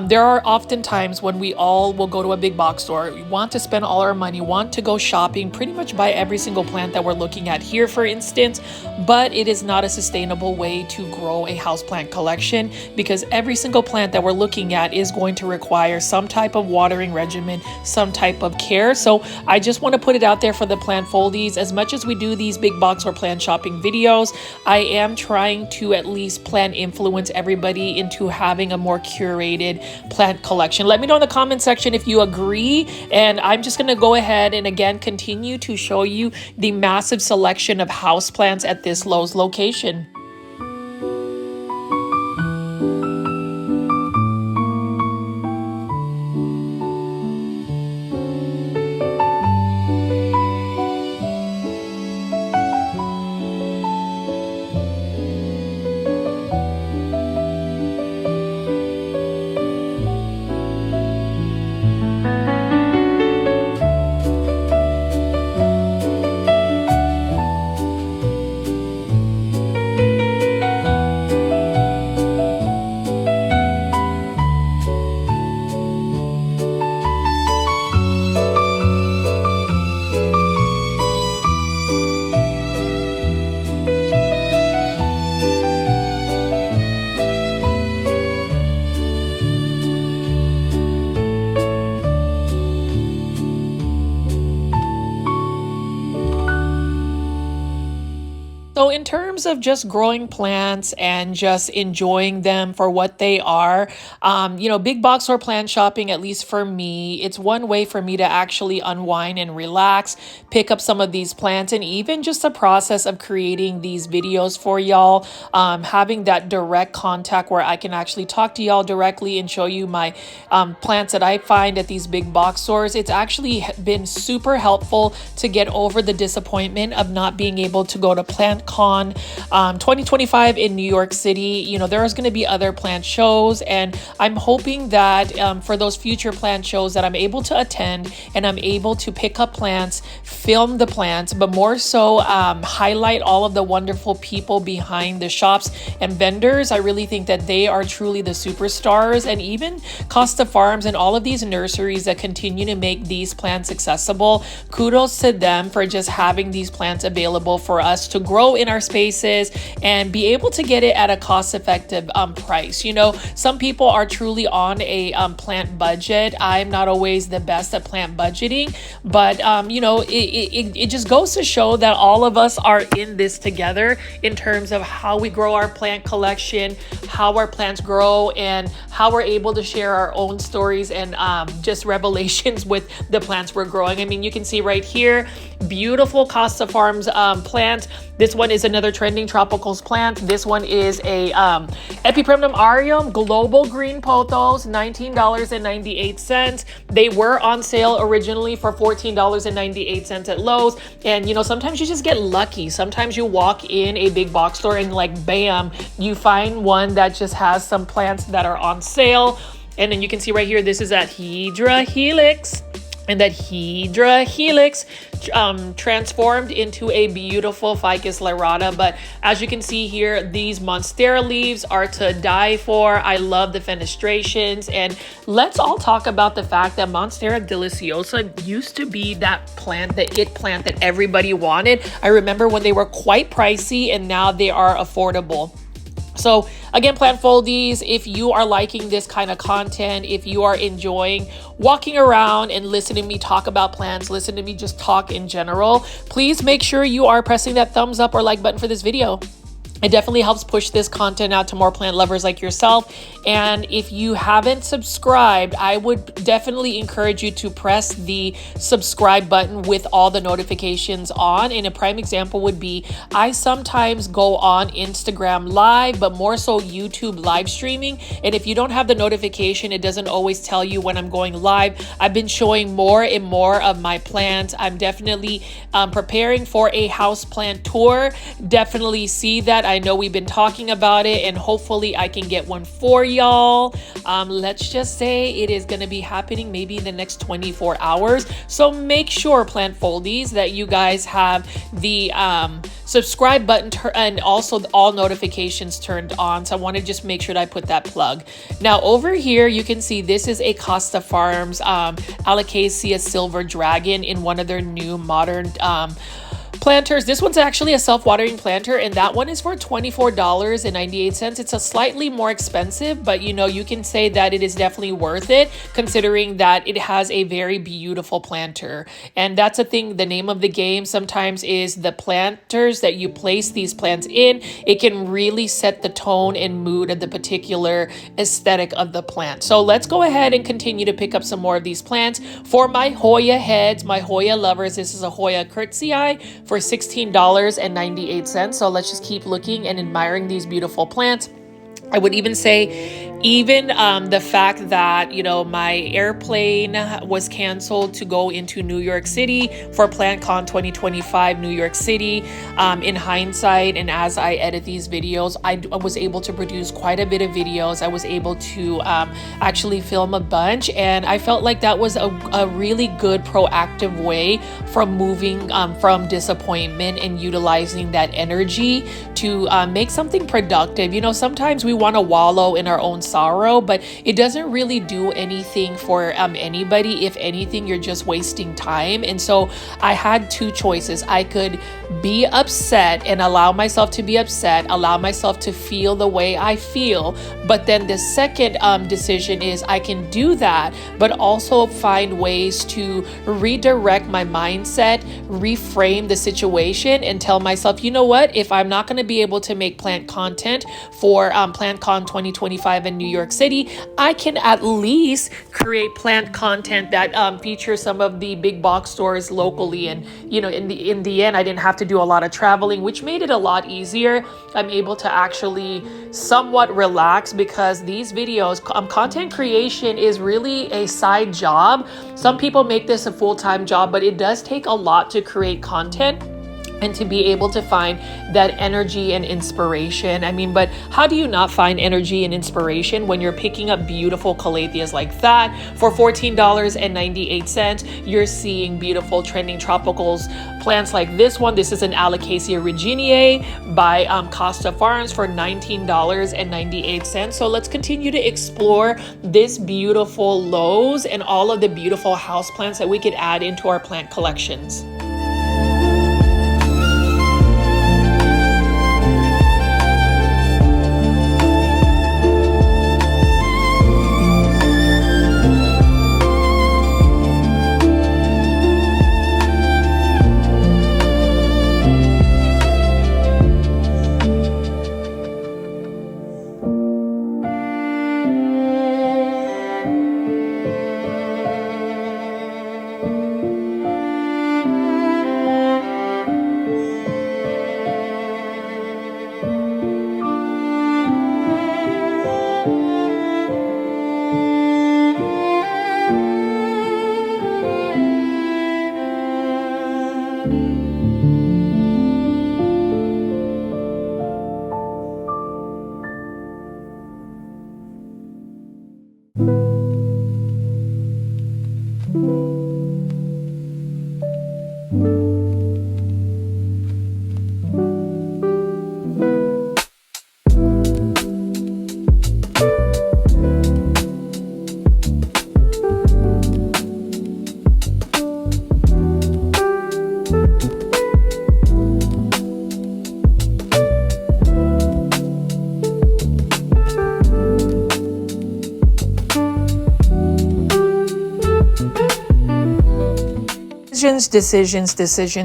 Speaker 1: there are often times when we all will go to a big box store. We want to spend all our money, want to go shopping, pretty much buy every single plant that we're looking at here, for instance, but it is not a sustainable way to grow a houseplant collection, because every single plant that we're looking at is going to require some type of watering regimen, some type of care. So I just want to put it out there for the plant foldies. As much as we do these big box or plant shopping videos, I am trying to at least plant influence everybody into having a more curated plant collection. Let me know in the comment section if you agree, and I'm just going to go ahead and again continue to show you the massive selection of houseplants at this Lowe's location. So in terms of just growing plants and just enjoying them for what they are, big box store plant shopping, at least for me, it's one way for me to actually unwind and relax, pick up some of these plants, and even just the process of creating these videos for y'all, having that direct contact where I can actually talk to y'all directly and show you my plants that I find at these big box stores. It's actually been super helpful to get over the disappointment of not being able to go to PlantCon 2025 in New York City. There's going to be other plant shows, and I'm hoping that for those future plant shows that I'm able to attend and I'm able to pick up plants, film the plants, but more so highlight all of the wonderful people behind the shops and vendors. I really think that they are truly the superstars, and even Costa Farms and all of these nurseries that continue to make these plants accessible. Kudos to them for just having these plants available for us to grow in our spaces and be able to get it at a cost-effective price. Some people are truly on a plant budget. I'm not always the best at plant budgeting, but it just goes to show that all of us are in this together in terms of how we grow our plant collection, how our plants grow, and how we're able to share our own stories and just revelations with the plants we're growing. I mean, you can see right here, beautiful Costa Farms plant. This one is another trending tropicals plant. This one is a Epipremnum aureum global green pothos, $19.98. They were on sale originally for $14.98 at Lowe's. And sometimes you just get lucky. Sometimes you walk in a big box store and bam, you find one that just has some plants that are on sale. And then you can see right here, this is at Hydra Helix. and that Hydra helix transformed into a beautiful ficus lyrata. But as you can see here, these monstera leaves are to die for. I love the fenestrations, and let's all talk about the fact that Monstera deliciosa used to be that plant, the it plant that everybody wanted. I remember when they were quite pricey, and now they are affordable. So again, plant foldies, if you are liking this kind of content, if you are enjoying walking around and listening to me talk about plants, listen to me just talk in general, please make sure you are pressing that thumbs up or like button for this video. It definitely helps push this content out to more plant lovers like yourself. And if you haven't subscribed, I would definitely encourage you to press the subscribe button with all the notifications on. And a prime example would be, I sometimes go on Instagram live, but more so YouTube live streaming. And if you don't have the notification, it doesn't always tell you when I'm going live. I've been showing more and more of my plants. I'm definitely preparing for a house plant tour. Definitely see that. I know we've been talking about it, and hopefully I can get one for y'all. Let's just say it is going to be happening maybe in the next 24 hours. So make sure, plant foldies, that you guys have the subscribe button and also all notifications turned on. So I want to just make sure that I put that plug. Now over here, you can see this is a Costa Farms Alocasia Silver Dragon in one of their new modern planters. This one's actually a self-watering planter, and that one is for $24.98. It's a slightly more expensive, but you know, you can say that it is definitely worth it considering that it has a very beautiful planter. And that's a thing, the name of the game sometimes is the planters that you place these plants in. It can really set the tone and mood of the particular aesthetic of the plant. So let's go ahead and continue to pick up some more of these plants. For my Hoya heads, my Hoya lovers, this is a Hoya Curtsii for $16.98. So let's just keep looking and admiring these beautiful plants. I would even say the fact that, you know, my airplane was canceled to go into New York City for PlantCon 2025 New York City. In hindsight, and as I edit these videos, I was able to produce quite a bit of videos. I was able to actually film a bunch, and I felt like that was a really good proactive way from moving from disappointment and utilizing that energy to make something productive. You know, sometimes we want to wallow in our own sorrow, but it doesn't really do anything for anybody. If anything, you're just wasting time. And so I had two choices. I could be upset and allow myself to be upset, allow myself to feel the way I feel. But then the second decision is I can do that, but also find ways to redirect my mindset, reframe the situation, and tell myself, you know what, if I'm not going to be able to make plant content for PlantCon 2025 in New York City, I can at least create plant content that features some of the big box stores locally. And you know, in the end, I didn't have to do a lot of traveling, which made it a lot easier. I'm able to actually somewhat relax because these videos, content creation is really a side job. Some people make this a full-time job, but it does take a lot to create content and to be able to find that energy and inspiration. I mean, but how do you not find energy and inspiration when you're picking up beautiful calatheas like that? For $14.98, you're seeing beautiful trending tropicals plants like this one. This is an Alocasia reginae by Costa Farms for $19.98. So let's continue to explore this beautiful Lowe's and all of the beautiful houseplants that we could add into our plant collections. decisions.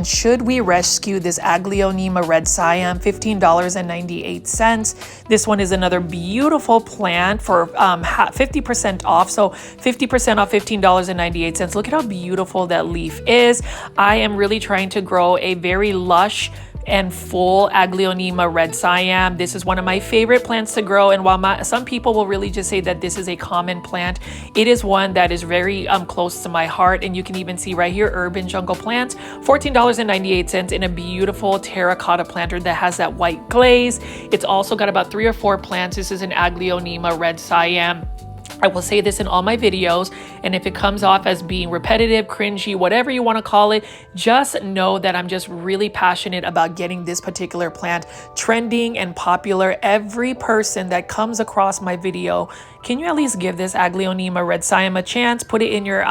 Speaker 1: Should we rescue this Aglaonema red Siam? $15.98. This one is another beautiful plant for 50% off. So 50% off, $15.98. Look at how beautiful that leaf is. I am really trying to grow a very lush and full Aglaonema red Siam. This is one of my favorite plants to grow, and while some people will really just say that this is a common plant, it is one that is very close to my heart. And you can even see right here, urban jungle plants, $14.98 in a beautiful terracotta planter that has that white glaze. It's also got about 3 or 4 plants. This is an Aglaonema red Siam. I will say this in all my videos, and if it comes off as being repetitive, cringy, whatever you want to call it, just know that I'm just really passionate about getting this particular plant trending and popular. Every person that comes across my video, can you at least give this Aglaonema red Siam a chance? Put it in your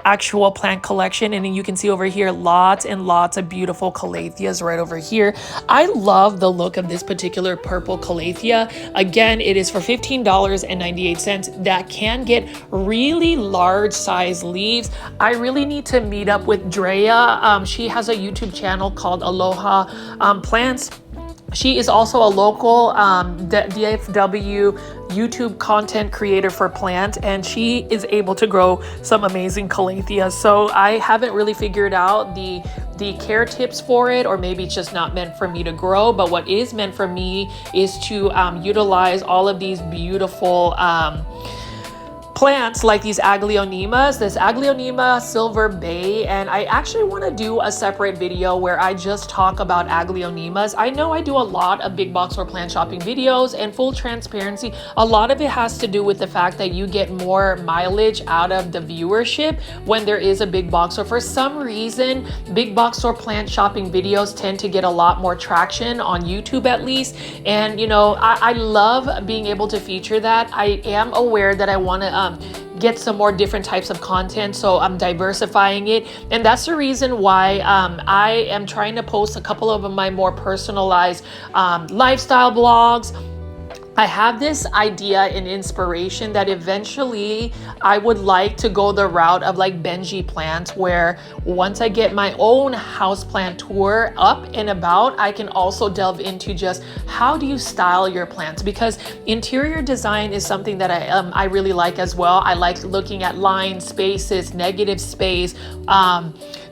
Speaker 1: actual plant collection, and then you can see over here lots and lots of beautiful calatheas right over here. I love the look of this particular purple calathea. Again, it is for $15.98. That can get really large size leaves. I really need to meet up with Drea. She has a YouTube channel called Aloha Plants. She is also a local DFW YouTube content creator for plant, and she is able to grow some amazing calatheas. So I haven't really figured out the care tips for it, or maybe it's just not meant for me to grow. But what is meant for me is to utilize all of these beautiful plants like these Aglaonemas, this Aglaonema Silver Bay, and I actually want to do a separate video where I just talk about Aglaonemas. I know I do a lot of big box or plant shopping videos, and full transparency, a lot of it has to do with the fact that you get more mileage out of the viewership when there is a big box. So for some reason, big box or plant shopping videos tend to get a lot more traction on YouTube, at least. And you know, I love being able to feature that. I am aware that I want to get some more different types of content, so I'm diversifying it, and that's the reason why I am trying to post a couple of my more personalized lifestyle blogs. I have this idea and inspiration that eventually I would like to go the route of like Benji plants, where once I get my own houseplant tour up and about, I can also delve into just how do you style your plants, because interior design is something that I really like as well. I like looking at lines, spaces, negative space,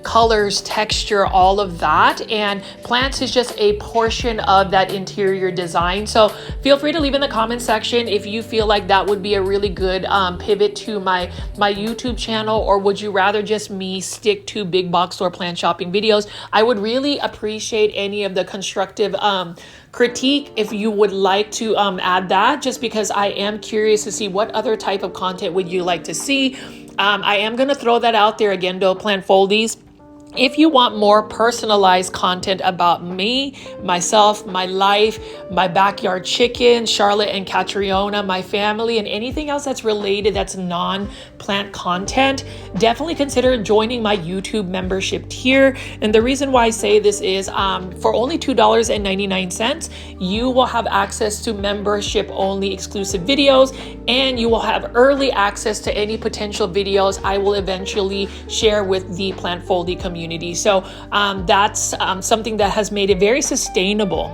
Speaker 1: colors, texture, all of that, and plants is just a portion of that interior design. So feel free to leave in the comment section if you feel like that would be a really good pivot to my YouTube channel, or would you rather just me stick to big box store plant shopping videos. I would really appreciate any of the constructive critique if you would like to add that, just because I am curious to see what other type of content would you like to see. I am going to throw that out there again though, plant foldies. If you want more personalized content about me, myself, my life, my backyard chicken, Charlotte and Catriona, my family, and anything else that's related that's non-plant content, definitely consider joining my YouTube membership tier. And the reason why I say this is for only $2.99, you will have access to membership only exclusive videos, and you will have early access to any potential videos I will eventually share with the Plant Foldy community. So that's something that has made it very sustainable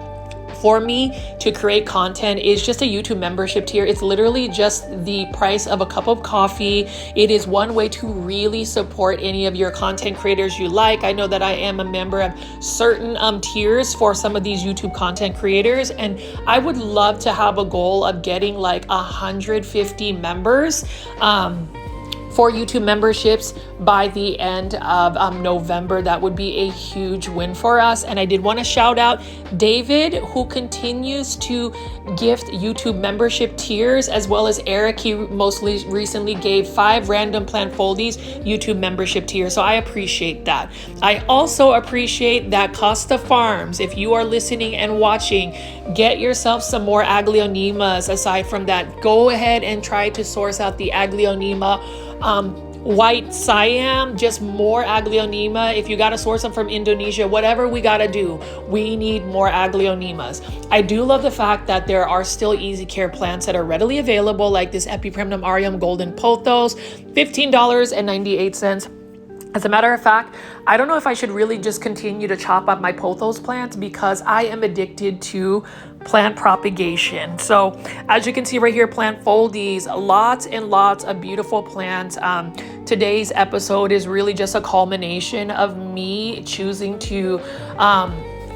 Speaker 1: for me to create content, is just a YouTube membership tier. It's literally just the price of a cup of coffee. It is one way to really support any of your content creators you like. I know that I am a member of certain tiers for some of these YouTube content creators, and I would love to have a goal of getting like 150 members for YouTube memberships by the end of November. That would be a huge win for us. And I did want to shout out David, who continues to gift YouTube membership tiers, as well as Eric. He most recently gave 5 random plant foldies YouTube membership tiers. So I appreciate that. I also appreciate that Costa Farms, if you are listening and watching, get yourself some more Aglaonemas. Aside from that, go ahead and try to source out the Aglaonema white Siam, just more Aglaonema. If you got to source them from Indonesia, whatever we got to do, we need more Aglaonemas. I do love the fact that there are still easy care plants that are readily available, like this Epipremnum aureum golden pothos, $15.98. As a matter of fact, I don't know if I should really just continue to chop up my pothos plants because I am addicted to plant propagation. So as you can see right here, plant foldies, lots and lots of beautiful plants. Today's episode is really just a culmination of me choosing to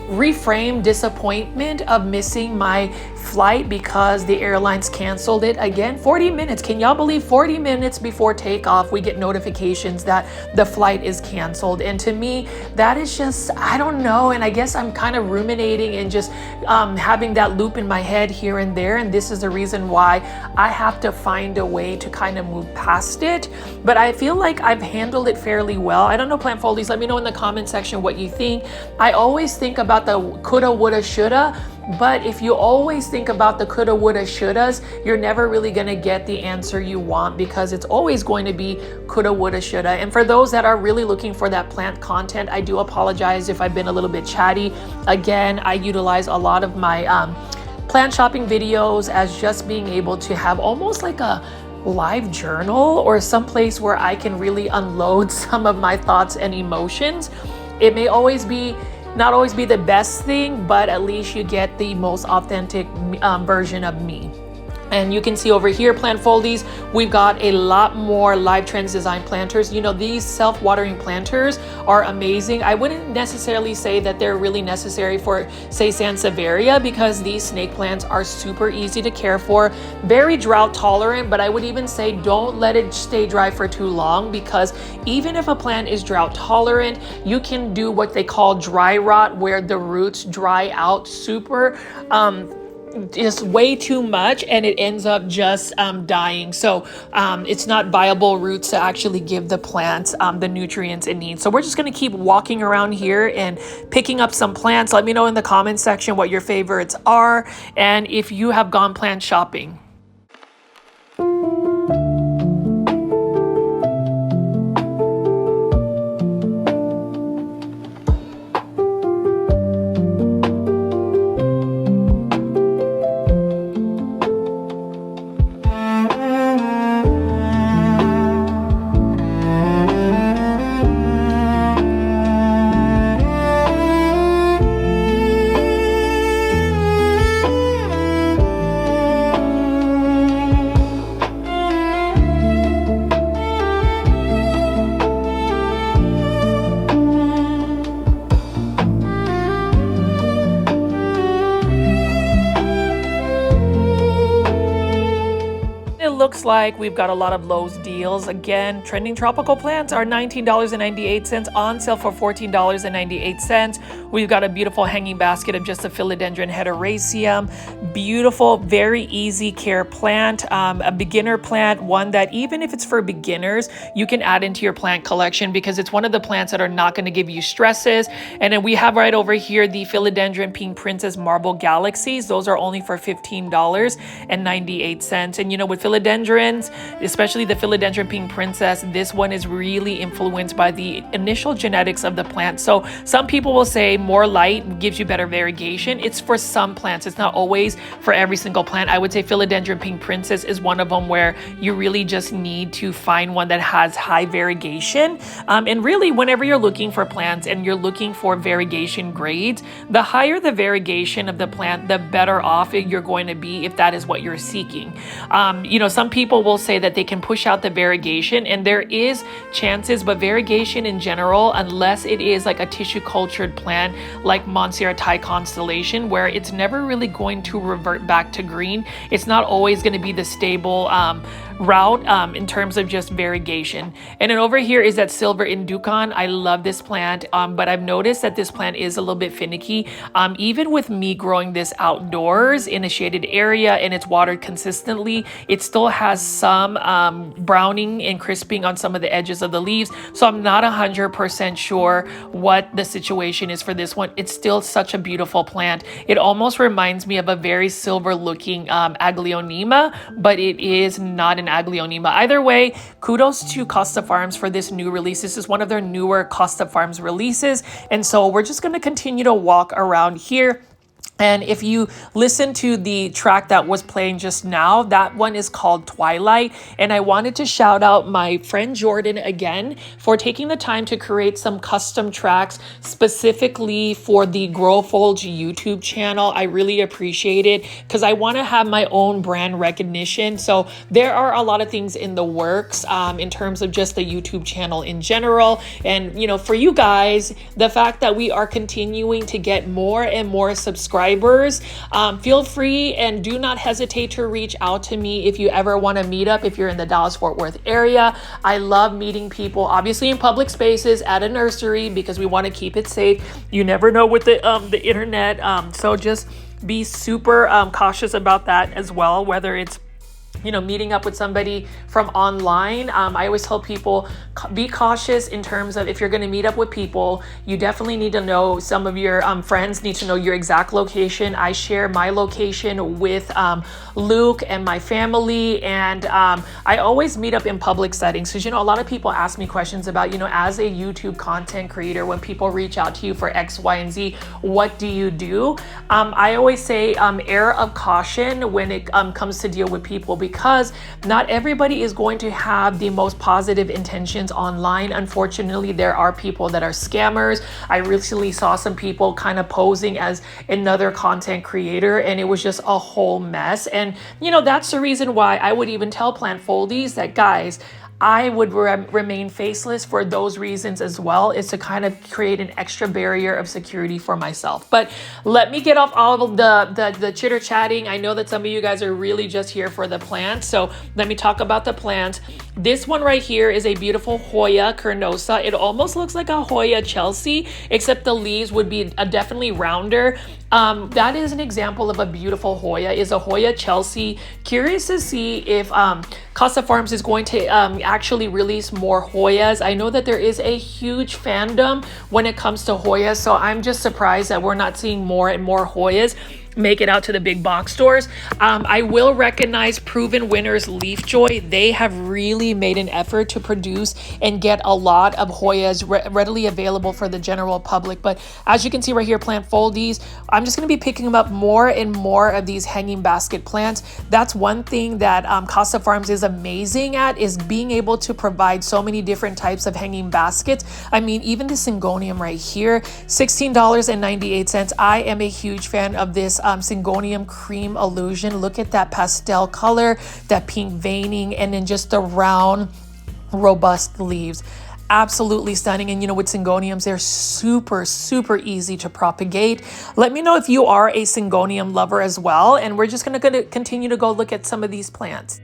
Speaker 1: reframe disappointment of missing my flight because the airlines canceled it again. 40 minutes. Can y'all believe 40 minutes before takeoff, we get notifications that the flight is canceled? And to me, that is just, I don't know. And I guess I'm kind of ruminating and just having that loop in my head here and there. And this is the reason why I have to find a way to kind of move past it. But I feel like I've handled it fairly well. I don't know, plant foldies, let me know in the comment section what you think. I always think about the coulda, woulda, shoulda. But if you always think about the coulda, woulda, shouldas, you're never really going to get the answer you want because it's always going to be coulda, woulda, shoulda. And for those that are really looking for that plant content, I do apologize if I've been a little bit chatty. Again, I utilize a lot of my plant shopping videos as just being able to have almost like a live journal or some place where I can really unload some of my thoughts and emotions. It may not always be the best thing, but at least you get the most authentic version of me. And you can see over here, plant foldies, we've got a lot more Live Trends design planters. You know, these self-watering planters are amazing. I wouldn't necessarily say that they're really necessary for, say, Sansevieria, because these snake plants are super easy to care for, very drought tolerant, but I would even say don't let it stay dry for too long, because even if a plant is drought tolerant, you can do what they call dry rot, where the roots dry out super just way too much and it ends up just dying. So it's not viable roots to actually give the plants the nutrients it needs. So we're just going to keep walking around here and picking up some plants. Let me know in the comment section what your favorites are and if you have gone plant shopping. Looks like we've got a lot of Lowe's deals. Again, trending tropical plants are $19.98 on sale for $14.98. We've got a beautiful hanging basket of just a philodendron heteroraceum. Beautiful, very easy care plant, a beginner plant, one that even if it's for beginners, you can add into your plant collection because it's one of the plants that are not going to give you stresses. And then we have right over here the philodendron pink princess marble galaxies. Those are only for $15.98. And you know, with philodendrons, especially the philodendron pink princess, this one is really influenced by the initial genetics of the plant. So some people will say more light gives you better variegation. It's for some plants. It's not always for every single plant. I would say philodendron pink princess is one of them where you really just need to find one that has high variegation. And really, whenever you're looking for plants and you're looking for variegation grades, the higher the variegation of the plant, the better off you're going to be if that is what you're seeking. You know, some people will say that they can push out the variegation, and there is chances, but variegation in general, unless it is like a tissue cultured plant like Monsieur Thai constellation, where it's never really going to revert back to green, it's not always going to be the stable route in terms of just variegation. And then over here is that silver inducan. I love this plant, but I've noticed that this plant is a little bit finicky. Even with me growing this outdoors in a shaded area and it's watered consistently, it still has some browning and crisping on some of the edges of the leaves. So I'm not 100% sure what the situation is for this one. It's still such a beautiful plant. It almost reminds me of a very silver looking aglaonema, but it is not an aglaonema. Either way, kudos to Costa Farms for this new release. This is one of their newer Costa Farms releases. And so we're just going to continue to walk around here. And if you listen to the track that was playing just now, that one is called Twilight. And I wanted to shout out my friend Jordan again for taking the time to create some custom tracks specifically for the Grow Folge YouTube channel. I really appreciate it because I want to have my own brand recognition. So there are a lot of things in the works in terms of just the YouTube channel in general. And, you know, for you guys, the fact that we are continuing to get more and more subscribers, feel free and do not hesitate to reach out to me if you ever want to meet up if you're in the Dallas-Fort Worth area. I love meeting people, obviously in public spaces, at a nursery, because we want to keep it safe. You never know with the internet, so just be super cautious about that as well, whether it's, you know, meeting up with somebody from online. I always tell people, be cautious in terms of if you're going to meet up with people, you definitely need to know, some of your friends need to know your exact location. I share my location with Luke and my family, and I always meet up in public settings because, you know, a lot of people ask me questions about, you know, as a YouTube content creator, when people reach out to you for X, Y, and Z, what do you do? I always say err of caution when it comes to deal with people, because not everybody is going to have the most positive intentions online. Unfortunately, there are people that are scammers. I recently saw some people kind of posing as another content creator, and it was just a whole mess. And, you know, that's the reason why I would even tell plant foldies that, guys, I would remain faceless for those reasons as well, is to kind of create an extra barrier of security for myself. But let me get off all of the chitter chatting. I know that some of you guys are really just here for the plants, so let me talk about the plant. This one right here is a beautiful Hoya carnosa. It almost looks like a Hoya Chelsea, except the leaves would be definitely rounder. That is an example of a beautiful Hoya, is a Hoya Chelsea. Curious to see if Costa Farms is going to actually release more Hoyas. I know that there is a huge fandom when it comes to Hoyas, so I'm just surprised that we're not seeing more and more Hoyas make it out to the big box stores. I will recognize Proven Winners Leaf Joy. They have really made an effort to produce and get a lot of Hoyas readily available for the general public. But as you can see right here, plant foldies, I'm just going to be picking up more and more of these hanging basket plants. That's one thing that Costa Farms is amazing at, is being able to provide so many different types of hanging baskets. I mean, even the Syngonium right here, $16.98. I am a huge fan of this Syngonium Cream Illusion. Look at that pastel color, that pink veining, and then just the round, robust leaves. Absolutely stunning. And you know, with Syngoniums, they're super, super easy to propagate. Let me know if you are a Syngonium lover as well. And we're just going to continue to go look at some of these plants.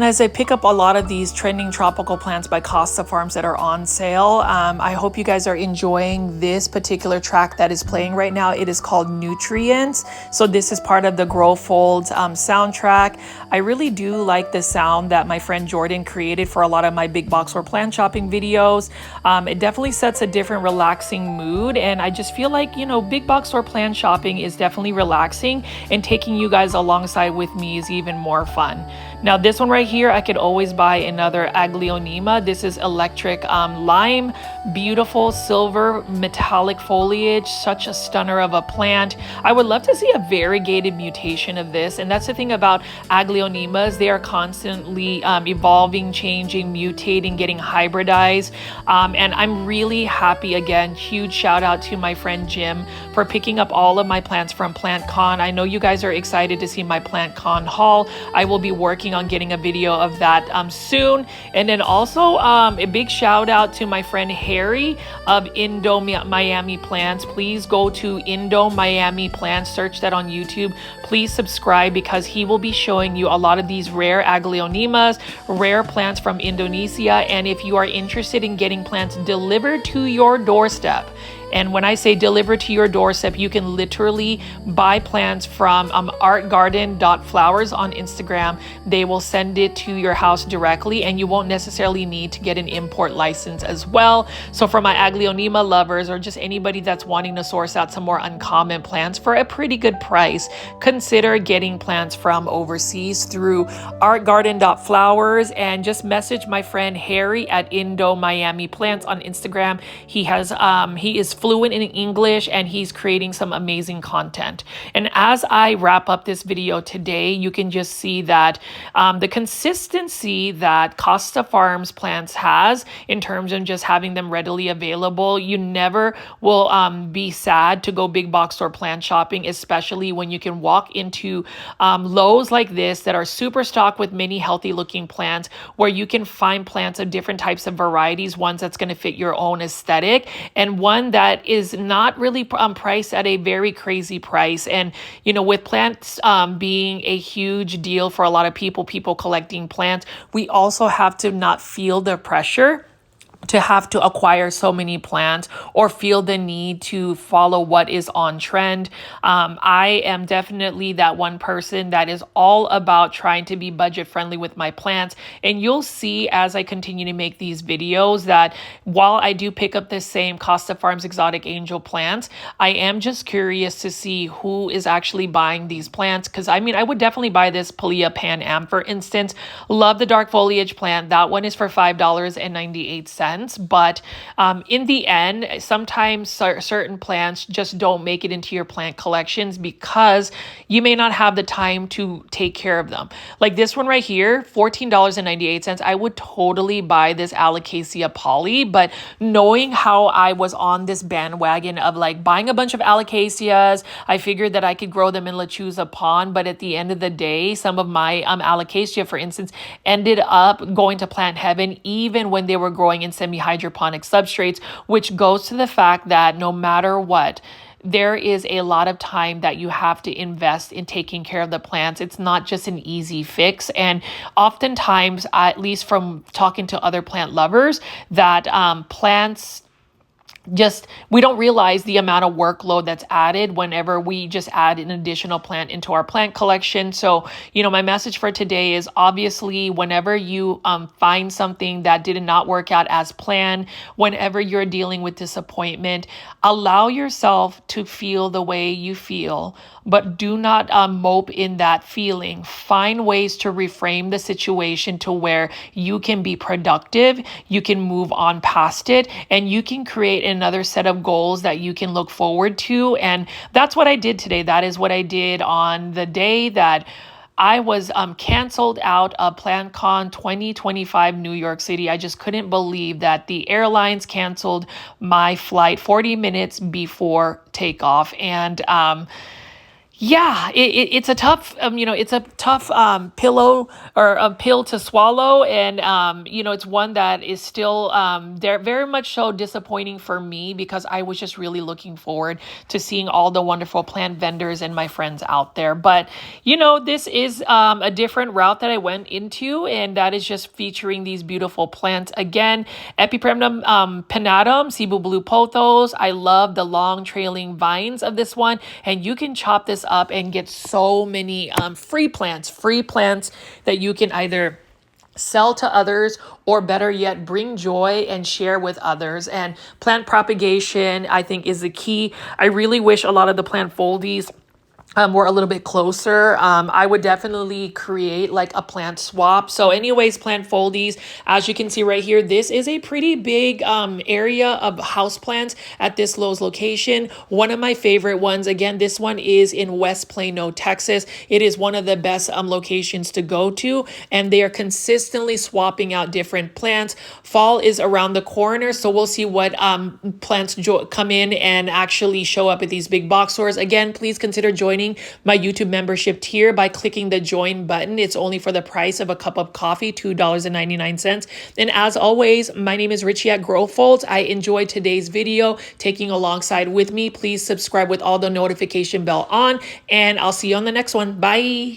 Speaker 1: as I pick up a lot of these trending tropical plants by Costa Farms that are on sale, I hope you guys are enjoying this particular track that is playing right now. It is called Nutrients. So this is part of the Grow Folds soundtrack. I really do like the sound that my friend Jordan created for a lot of my big box or plant shopping videos. It definitely sets a different relaxing mood, and I just feel like, you know, big box or plant shopping is definitely relaxing, and taking you guys alongside with me is even more fun. Now this one right here, I could always buy another Aglaonema. This is electric lime, beautiful silver metallic foliage, such a stunner of a plant. I would love to see a variegated mutation of this, and that's the thing about Aglaonemas. They are constantly evolving, changing, mutating, getting hybridized, and I'm really happy. Again, huge shout out to my friend Jim for picking up all of my plants from PlantCon. I know you guys are excited to see my PlantCon haul. I will be working on getting a video of that soon. And then also a big shout out to my friend Harry of Indo Miami Plants. Please go to Indo Miami Plants, search that on YouTube. Please subscribe, because he will be showing you a lot of these rare Aglaonemas, rare plants from Indonesia. And if you are interested in getting plants delivered to your doorstep, and when I say delivered to your doorstep, you can literally buy plants from artgarden.flowers on Instagram. They will send it to your house directly, and you won't necessarily need to get an import license as well. So for my Aglaonema lovers, or just anybody that's wanting to source out some more uncommon plants for a pretty good price, consider getting plants from overseas through artgarden.flowers, and just message my friend Harry at Indo Miami Plants on Instagram. He is fluent in English, and he's creating some amazing content. And as I wrap up this video today, you can just see that the consistency that Costa Farms plants has in terms of just having them readily available, you never will be sad to go big box store plant shopping, especially when you can walk into Lowe's like this that are super stocked with many healthy looking plants, where you can find plants of different types of varieties, ones that's going to fit your own aesthetic, and one that is not really priced at a very crazy price. And, you know, with plants being a huge deal for a lot of people collecting plants, we also have to not feel the pressure to have to acquire so many plants or feel the need to follow what is on trend. I am definitely that one person that is all about trying to be budget friendly with my plants. And you'll see as I continue to make these videos that while I do pick up the same Costa Farms exotic angel plants, I am just curious to see who is actually buying these plants. Because I mean, I would definitely buy this Palea Pan Am, for instance. Love the dark foliage plant. That one is for $5.98. But in the end, sometimes certain plants just don't make it into your plant collections because you may not have the time to take care of them. Like this one right here, $14.98. I would totally buy this Alocasia poly, but knowing how I was on this bandwagon of like buying a bunch of Alocasias, I figured that I could grow them in Lechuza Pond. But at the end of the day, some of my Alocasia, for instance, ended up going to plant heaven even when they were growing in semi-hydroponic substrates, which goes to the fact that no matter what, there is a lot of time that you have to invest in taking care of the plants. It's not just an easy fix. And oftentimes, at least from talking to other plant lovers, that plants we don't realize the amount of workload that's added whenever we just add an additional plant into our plant collection. So, you know, my message for today is obviously whenever you find something that did not work out as planned, whenever you're dealing with disappointment, allow yourself to feel the way you feel, but do not mope in that feeling. Find ways to reframe the situation to where you can be productive, you can move on past it, and you can create another set of goals that you can look forward to. And that's what I did today. That is what I did on the day that I was canceled out of PlantCon 2025 New York City. I just couldn't believe that the airlines canceled my flight 40 minutes before takeoff. And Yeah, it's a tough, it's a tough pillow or a pill to swallow, and it's one that is still they're very much so disappointing for me because I was just really looking forward to seeing all the wonderful plant vendors and my friends out there. But this is a different route that I went into, and that is just featuring these beautiful plants again. Epipremnum pinnatum, Cebu blue pothos. I love the long trailing vines of this one, and you can chop this up and get so many free plants that you can either sell to others or better yet bring joy and share with others. And plant propagation, I think, is the key. I really wish a lot of the plant foldies were a little bit closer. I would definitely create like a plant swap. So anyways, plant foldies, as you can see right here, this is a pretty big area of houseplants at this Lowe's location. One of my favorite ones, again, this one is in West Plano, Texas. It is one of the best locations to go to, and they are consistently swapping out different plants. Fall is around the corner, so we'll see what plants come in and actually show up at these big box stores. Again, please consider joining my YouTube membership tier by clicking the join button. It's only for the price of a cup of coffee, $2.99. And as always, my name is Richie at Growfolds. I enjoyed today's video taking alongside with me. Please subscribe with all the notification bell on, and I'll see you on the next one. Bye.